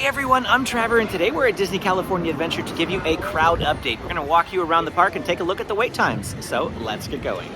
Hey everyone, I'm Trevor, and today we're at Disney California Adventure to give you a crowd update. We're going to walk you around the park and take a look at the wait times. So let's get going.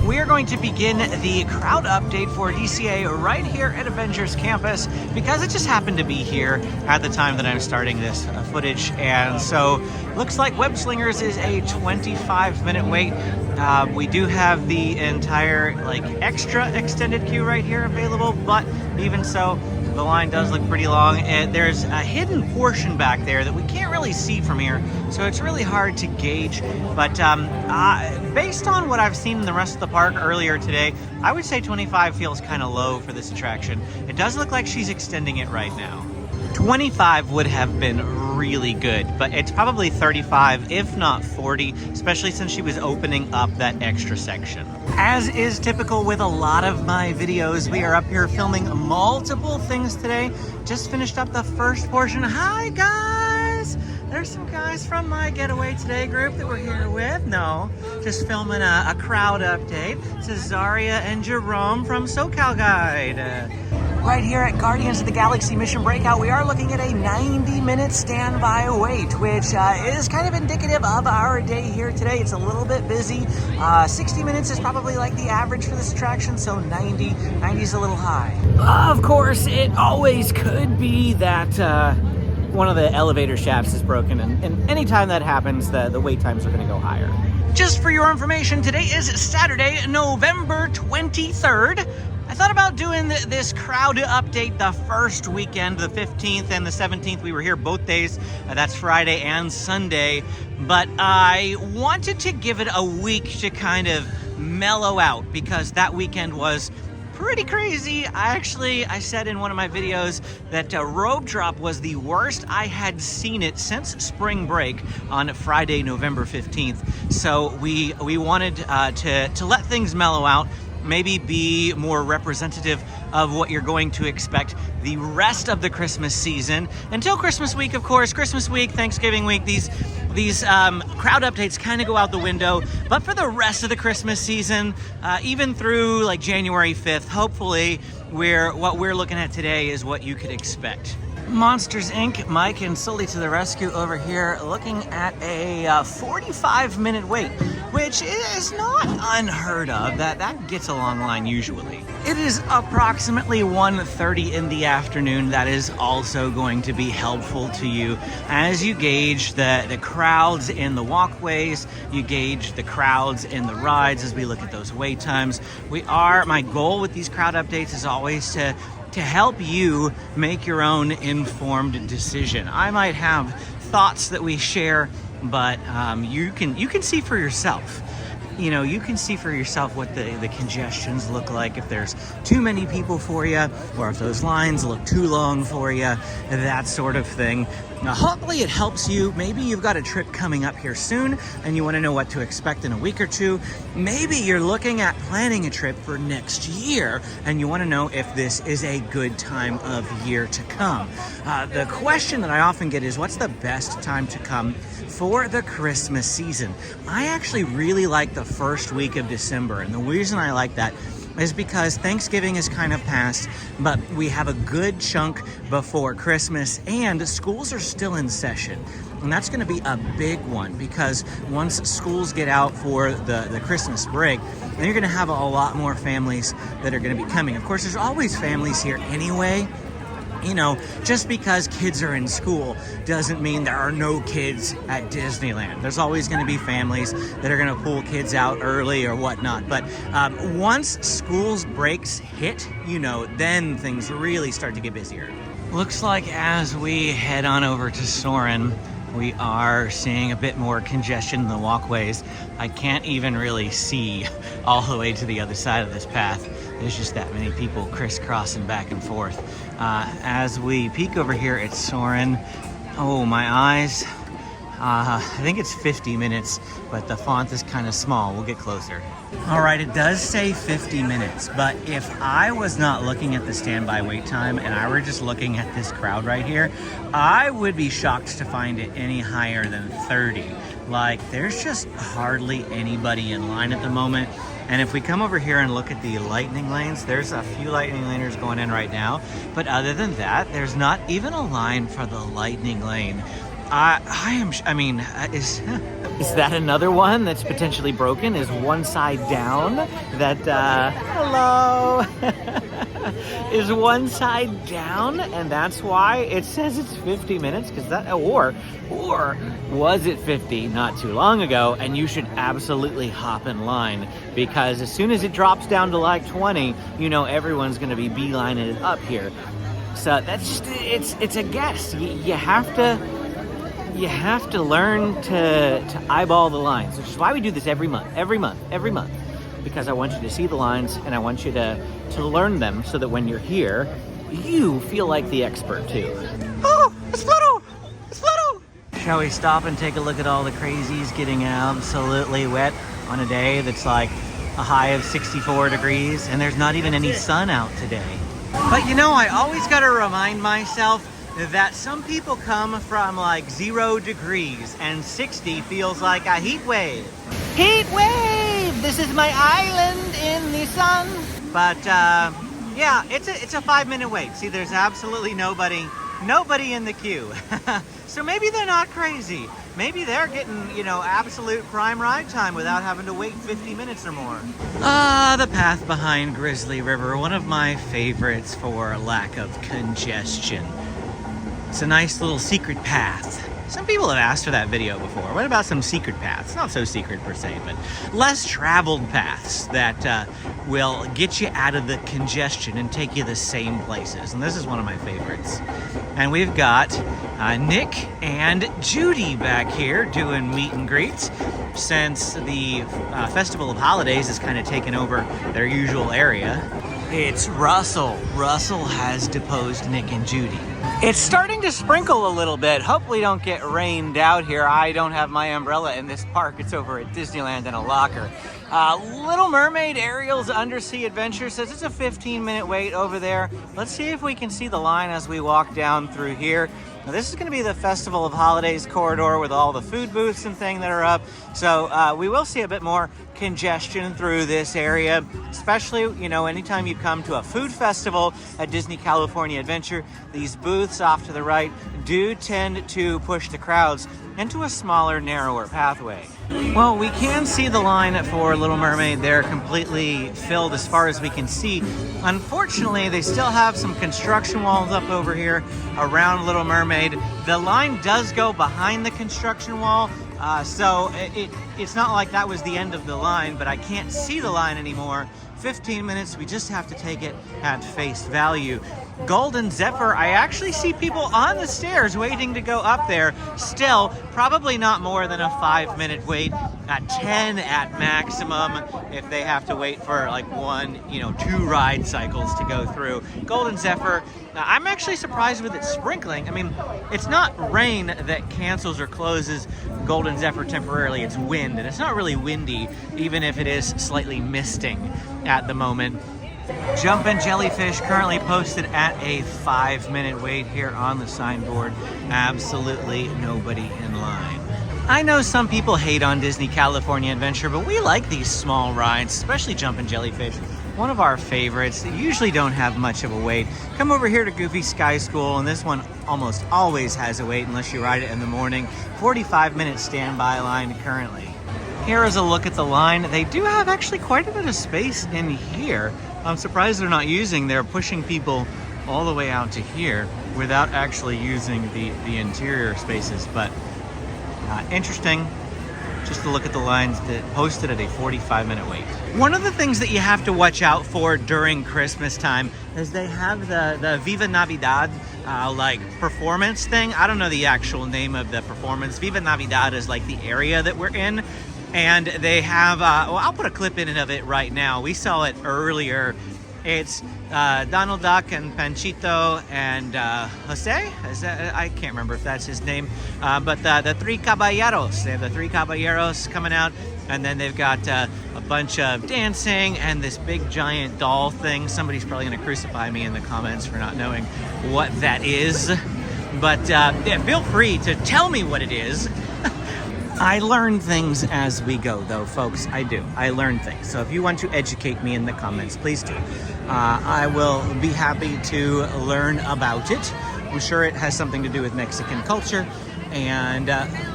We are going to begin the crowd update for DCA right here at Avengers campus because it just happened to be here at the time that I'm starting this footage. And so looks like Web Slingers is a 25-minute wait. We do have the entire extra extended queue right here available, but even so, the line does look pretty long, and there's a hidden portion back there that we can't really see from here, so it's really hard to gauge. But based on what I've seen in the rest of the park earlier today, I would say 25 feels kind of low for this attraction. It does look like she's extending it right now. 25 would have been really good, but it's probably 35, if not 40, especially since she was opening up that extra section. As is typical with a lot of my videos, we are up here filming multiple things today. Just finished up the first portion. Hi guys! There's some guys from my Getaway Today group that we're here with. No, just filming a crowd update. This is Zaria and Jerome from SoCal Guide. Right here at Guardians of the Galaxy Mission Breakout, we are looking at a 90-minute standby wait, which is kind of indicative of our day here today. It's a little bit busy. 60 minutes is probably like the average for this attraction, so 90 is a little high. Of course, it always could be that one of the elevator shafts is broken, and anytime that happens, the wait times are going to go higher. Just for your information, today is Saturday, November 23rd. I thought about doing this crowd update the first weekend, the 15th and the 17th. We were here both days. That's Friday and Sunday. But I wanted to give it a week to kind of mellow out because that weekend was pretty crazy. I said in one of my videos that Rope Drop was the worst I had seen it since spring break on Friday, November 15th. So we wanted to let things mellow out, maybe be more representative of what you're going to expect the rest of the Christmas season. Until Christmas week, of course. Christmas week, Thanksgiving week, these crowd updates kind of go out the window. But for the rest of the Christmas season, even through like January 5th, hopefully what we're looking at today is what you could expect. Monsters Inc. Mike and Sully to the rescue over here, looking at a 45-minute wait, which is not unheard of. That gets a long line usually. It is approximately 1:30 in the afternoon. That is also going to be helpful to you as you gauge the crowds in the walkways, you gauge the crowds in the rides as we look at those wait times. My goal with these crowd updates is always to help you make your own informed decision. I might have thoughts that we share, but you can see for yourself. You can see for yourself what the congestions look like, if there's too many people for you, or if those lines look too long for you, that sort of thing. Now, hopefully it helps you. Maybe you've got a trip coming up here soon and you want to know what to expect in a week or two. Maybe you're looking at planning a trip for next year and you want to know if this is a good time of year to come. The question that I often get is, what's the best time to come for the Christmas season? I actually really like the first week of December, and the reason I like that is because Thanksgiving is kind of past, but we have a good chunk before Christmas and schools are still in session. And that's going to be a big one because once schools get out for the Christmas break, then you're going to have a lot more families that are going to be coming. Of course, there's always families here anyway. Just because kids are in school doesn't mean there are no kids at Disneyland. There's always going to be families that are going to pull kids out early or whatnot. But once school's breaks hit, then things really start to get busier. Looks like as we head on over to Saurin, we are seeing a bit more congestion in the walkways. I can't even really see all the way to the other side of this path. There's just that many people crisscrossing back and forth. As we peek over here at Saurin, oh, my eyes. I think it's 50 minutes, but the font is kind of small. We'll get closer. All right, it does say 50 minutes, but if I was not looking at the standby wait time and I were just looking at this crowd right here, I would be shocked to find it any higher than 30. Like, there's just hardly anybody in line at the moment. And if we come over here and look at the lightning lanes, there's a few lightning laners going in right now. But other than that, there's not even a line for the lightning lane. Is that another one that's potentially broken? Is one side down? Hello? Is one side down? And that's why it says it's 50 minutes? Because or was it 50 not too long ago? And you should absolutely hop in line, because as soon as it drops down to like 20, you know everyone's going to be beelining it up here. So that's just, it's a guess. You have to learn to eyeball the lines, which is why we do this every month, because I want you to see the lines and I want you to learn them so that when you're here, you feel like the expert too. Oh, it's Pluto! It's Pluto! Shall we stop and take a look at all the crazies getting absolutely wet on a day that's like a high of 64 degrees and there's not even any sun out today? But you know, I always gotta remind myself that some people come from like 0 degrees and 60 feels like a heat wave. Heat wave! This is my island in the sun. But yeah, it's a 5-minute wait. See, there's absolutely nobody in the queue. So maybe they're not crazy. Maybe they're getting, you know, absolute prime ride time without having to wait 50 minutes or more. The path behind Grizzly River, one of my favorites for lack of congestion. It's a nice little secret path. Some people have asked for that video before. What about some secret paths? Not so secret per se, but less traveled paths that will get you out of the congestion and take you the same places. And this is one of my favorites. And we've got Nick and Judy back here doing meet and greets, since the Festival of Holidays has kind of taken over their usual area. It's Russell. Russell has deposed Nick and Judy. It's starting to sprinkle a little bit. Hopefully don't get rained out here. I don't have my umbrella in this park. It's over at Disneyland in a locker. Little Mermaid Ariel's Undersea Adventure says it's a 15-minute wait over there. Let's see if we can see the line as we walk down through here. Now, this is going to be the Festival of Holidays corridor with all the food booths and things that are up. So we will see a bit more congestion through this area, especially, you know, anytime you come to a food festival at Disney California Adventure, these booths off to the right do tend to push the crowds into a smaller, narrower pathway. Well, we can see the line for Little Mermaid. They're completely filled as far as we can see. Unfortunately, they still have some construction walls up over here around Little Mermaid. The line does go behind the construction wall, so it's not like that was the end of the line, but I can't see the line anymore. 15 minutes, we just have to take it at face value. Golden Zephyr, I actually see people on the stairs waiting to go up there. Still, probably not more than a 5-minute wait, at 10 at maximum, if they have to wait for like 2 ride cycles to go through. Golden Zephyr, I'm actually surprised with it sprinkling. I mean, it's not rain that cancels or closes Golden Zephyr temporarily, it's wind, and it's not really windy, even if it is slightly misting at the moment. Jumpin' Jellyfish currently posted at a 5-minute wait here on the signboard. Absolutely nobody in line. I know some people hate on Disney California Adventure, but we like these small rides, especially Jumpin' Jellyfish. One of our favorites that usually don't have much of a wait. Come over here to Goofy Sky School, and this one almost always has a wait unless you ride it in the morning. 45-minute standby line currently. Here is a look at the line. They do have actually quite a bit of space in here. I'm surprised they're not using, they're pushing people all the way out to here without actually using the interior spaces, but interesting just to look at the lines that posted at a 45-minute wait. One of the things that you have to watch out for during Christmas time is they have the Viva Navidad like performance thing. I don't know the actual name of the performance. Viva Navidad is like the area that we're in. And they have, well, I'll put a clip in of it right now. We saw it earlier. It's Donald Duck and Panchito and Jose? I can't remember if that's his name. But the Three Caballeros. They have the Three Caballeros coming out. And then they've got a bunch of dancing and this big giant doll thing. Somebody's probably going to crucify me in the comments for not knowing what that is. But yeah, feel free to tell me what it is. I learn things as we go, though, folks. I do. I learn things. So if you want to educate me in the comments, please do. I will be happy to learn about it. I'm sure it has something to do with Mexican culture. And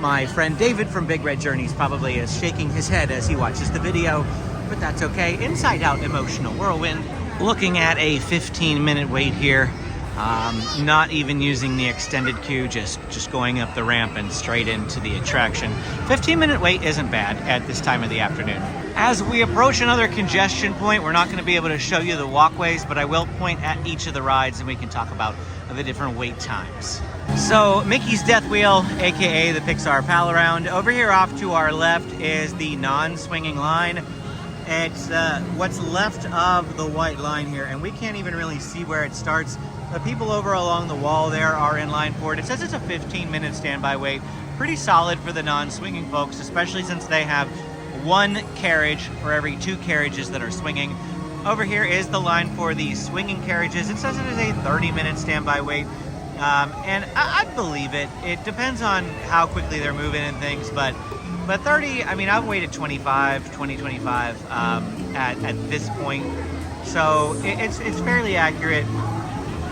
my friend David from Big Red Journeys probably is shaking his head as he watches the video, but that's okay. Inside Out Emotional Whirlwind. Looking at a 15-minute wait here. Not even using the extended queue, just going up the ramp and straight into the attraction. 15-minute wait isn't bad at this time of the afternoon. As we approach another congestion point, we're not going to be able to show you the walkways, but I will point at each of the rides and we can talk about the different wait times. So Mickey's Death Wheel, aka the Pixar Pal Around. Over here off to our left is the non-swinging line. It's what's left of the white line here, and we can't even really see where it starts. The people over along the wall there are in line for it. It says it's a 15-minute standby wait. Pretty solid for the non-swinging folks, especially since they have one carriage for every 2 carriages that are swinging. Over here is the line for the swinging carriages. It says it is a 30-minute standby wait. And I believe it. It depends on how quickly they're moving and things, but 30, I mean, I've waited 25 at this point. So it's fairly accurate.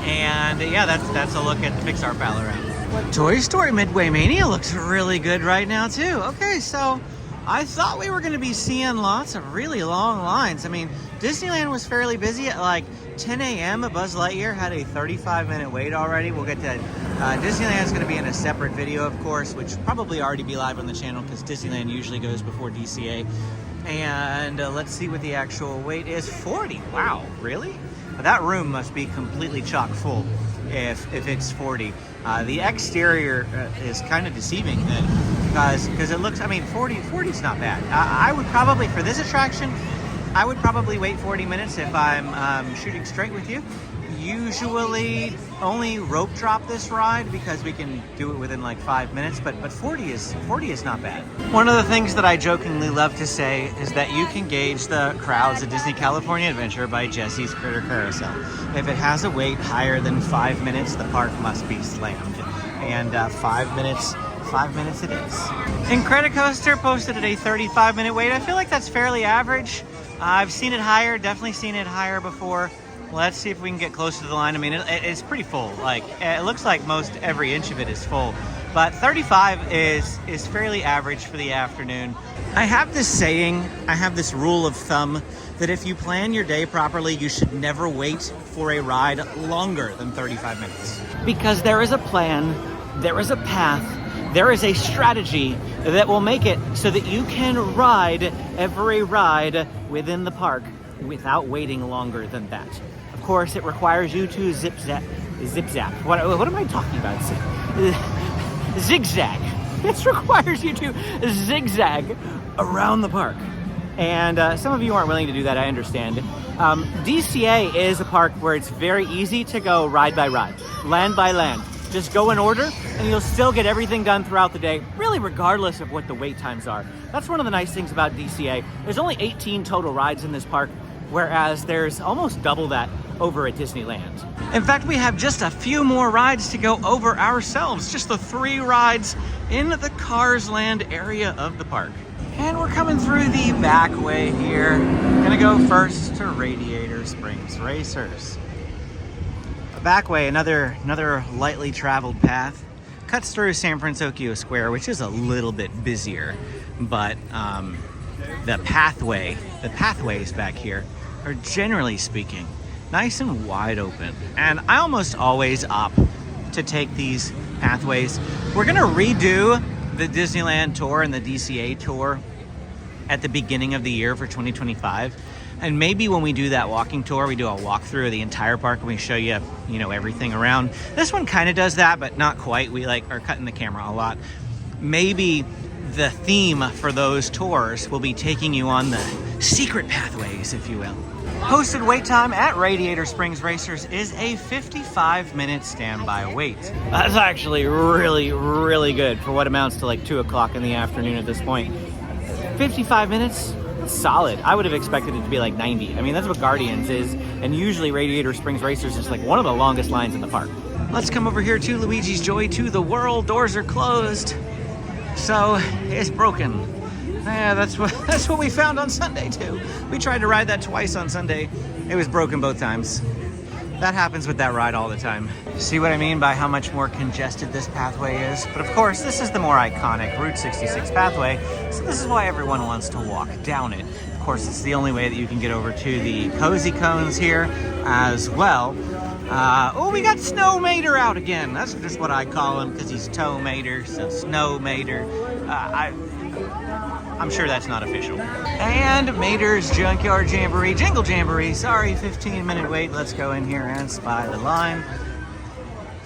And yeah, that's a look at the Pixar Pal Around. Toy Story Midway Mania looks really good right now too. Okay, so I thought we were going to be seeing lots of really long lines. I mean, Disneyland was fairly busy at like 10 a.m. Buzz Lightyear had a 35-minute wait already. We'll get to Disneyland is going to be in a separate video, of course, which will probably already be live on the channel because Disneyland usually goes before DCA. And let's see what the actual wait is. 40. Wow, really? That room must be completely chock full if it's 40. The exterior is kind of deceiving then, because it looks, I mean, 40 is not bad. I would probably, for this attraction, I would probably wait 40 minutes if I'm shooting straight with you. Usually only rope drop this ride because we can do it within like 5 minutes, but 40 is not bad. One of the things that I jokingly love to say is that you can gauge the crowds at Disney California Adventure by Jesse's Critter Carousel. If it has a wait higher than 5 minutes, the park must be slammed. And 5 minutes it is. Incredicoaster posted at a 35-minute wait. I feel like that's fairly average. I've seen it higher, definitely seen it higher before. Let's see if we can get close to the line. I mean, it's pretty full. Like, it looks like most every inch of it is full. But 35 is fairly average for the afternoon. I have this saying, I have this rule of thumb, that if you plan your day properly, you should never wait for a ride longer than 35 minutes. Because there is a plan, there is a path, there is a strategy that will make it so that you can ride every ride within the park without waiting longer than that. Of course, it requires you to zip zap. What am I talking about? Zigzag. It requires you to zigzag around the park. And some of you aren't willing to do that, I understand. DCA is a park where it's very easy to go ride by ride, land by land. Just go in order and you'll still get everything done throughout the day, really regardless of what the wait times are. That's one of the nice things about DCA. There's only 18 total rides in this park, whereas there's almost double that over at Disneyland. In fact, we have just a few more rides to go over ourselves, just the 3 rides in the Cars Land area of the park. And we're coming through the back way here. Gonna go first to Radiator Springs Racers. The back way, another lightly traveled path, cuts through San Francisco Square, which is a little bit busier, but the pathways back here are, generally speaking, nice and wide open. And I almost always opt to take these pathways. We're gonna redo the Disneyland tour and the DCA tour at the beginning of the year for 2025. And maybe when we do that walking tour, we do a walkthrough of the entire park and we show you, everything around. This one kind of does that, but not quite. We are cutting the camera a lot. Maybe the theme for those tours will be taking you on the secret pathways, if you will. Posted wait time at Radiator Springs Racers is a 55-minute standby wait. That's actually really, really good for what amounts to like 2 o'clock in the afternoon at this point. 55 minutes? Solid. I would have expected it to be like 90. I mean, that's what Guardians is, and usually Radiator Springs Racers is like one of the longest lines in the park. Let's come over here to Luigi's Joy to the World. Doors are closed. So it's broken. Yeah, that's what we found on Sunday too. We tried to ride that twice on Sunday. It was broken both times. That happens with that ride all the time. See what I mean by how much more congested this pathway is? But of course, this is the more iconic Route 66 pathway, so this is why everyone wants to walk down it. Of course, it's the only way that you can get over to the cozy cones here as well. Oh, we got Snow Mater out again. That's just what I call him because he's Toe Mater, so Snow Mater. I'm sure that's not official. And Mater's Junkyard Jamboree, Jingle Jamboree. Sorry, 15-minute wait. Let's go in here and spy the line.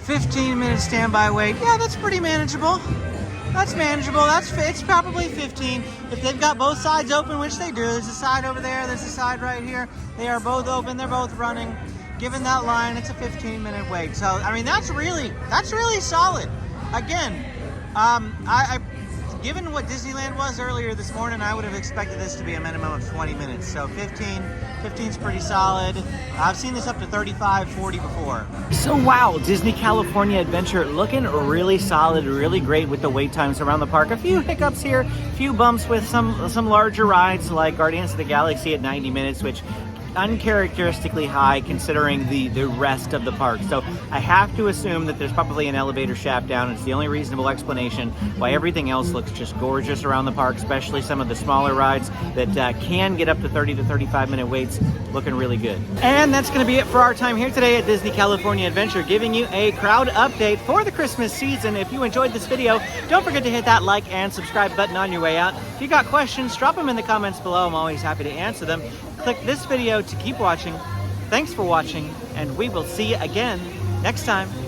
15-minute standby wait. Yeah, that's pretty manageable. That's manageable. It's probably 15. If they've got both sides open, which they do. There's a side over there. There's a side right here. They are both open. They're both running. Given that line, it's a 15-minute wait. So, I mean, that's really solid. Again, given what Disneyland was earlier this morning, I would have expected this to be a minimum of 20 minutes. So 15's pretty solid. I've seen this up to 35, 40 before. So wow, Disney California Adventure looking really solid, really great with the wait times around the park. A few hiccups here, a few bumps with some larger rides like Guardians of the Galaxy at 90 minutes, which uncharacteristically high considering the rest of the park. So I have to assume that there's probably an elevator shaft down. It's the only reasonable explanation why everything else looks just gorgeous around the park, especially some of the smaller rides that can get up to 30 to 35 minute waits, looking really good. And that's going to be it for our time here today at Disney California Adventure, giving you a crowd update for the Christmas season. If you enjoyed this video, don't forget to hit that like and subscribe button on your way out. If you got questions, drop them in the comments below. I'm always happy to answer them. Click this video to keep watching. Thanks for watching, and we will see you again next time.